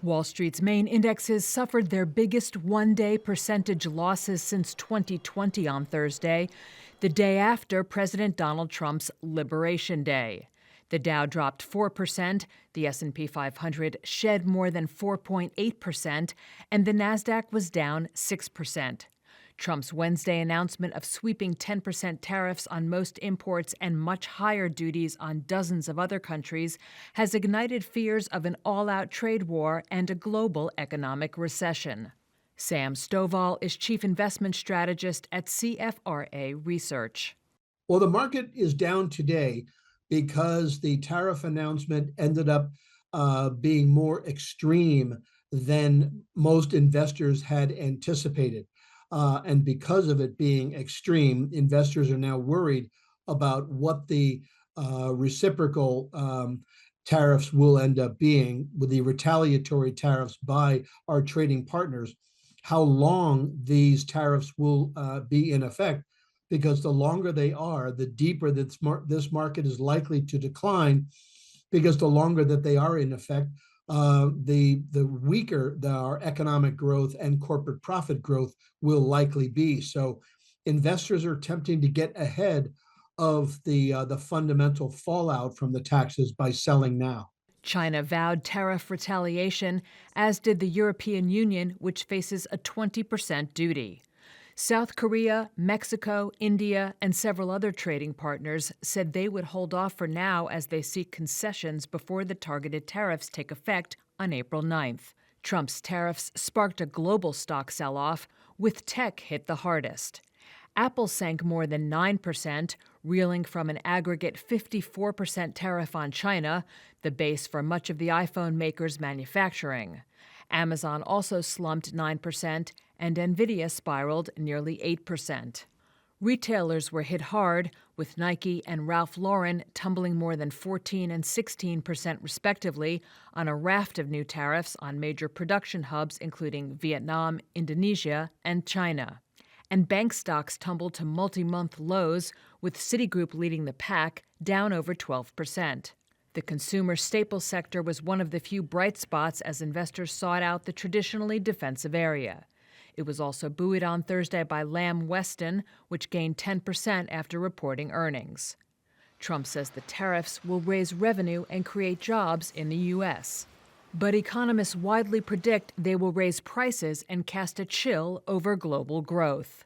Wall Street's main indexes suffered their biggest one-day percentage losses since 2020 on Thursday, the day after President Donald Trump's Liberation Day. The Dow dropped 4%, the S&P 500 shed more than 4.8%, and the Nasdaq was down 6%. Trump's Wednesday announcement of sweeping 10% tariffs on most imports and much higher duties on dozens of other countries has ignited fears of an all-out trade war and a global economic recession. Sam Stovall is chief investment strategist at CFRA Research. Well, the market is down today because the tariff announcement ended up being more extreme than most investors had anticipated. And because of it being extreme, investors are now worried about what the reciprocal tariffs will end up being with the retaliatory tariffs by our trading partners, how long these tariffs will be in effect, because the longer they are, the deeper this market is likely to decline, because the longer that they are in effect, the weaker our economic growth and corporate profit growth will likely be. So investors are attempting to get ahead of the fundamental fallout from the taxes by selling now. China vowed tariff retaliation, as did the European Union, which faces a 20% duty. South Korea, Mexico, India, and several other trading partners said they would hold off for now as they seek concessions before the targeted tariffs take effect on April 9th. Trump's tariffs sparked a global stock sell-off, with tech hit the hardest. Apple sank more than 9%, reeling from an aggregate 54% tariff on China, the base for much of the iPhone maker's manufacturing. Amazon also slumped 9%, and Nvidia spiraled nearly 8%. Retailers were hit hard, with Nike and Ralph Lauren tumbling more than 14% and 16% respectively on a raft of new tariffs on major production hubs including Vietnam, Indonesia, and China. And bank stocks tumbled to multi-month lows, with Citigroup leading the pack, down over 12%. The consumer staples sector was one of the few bright spots as investors sought out the traditionally defensive area. It was also buoyed on Thursday by Lamb Weston, which gained 10% after reporting earnings. Trump says the tariffs will raise revenue and create jobs in the U.S. But economists widely predict they will raise prices and cast a chill over global growth.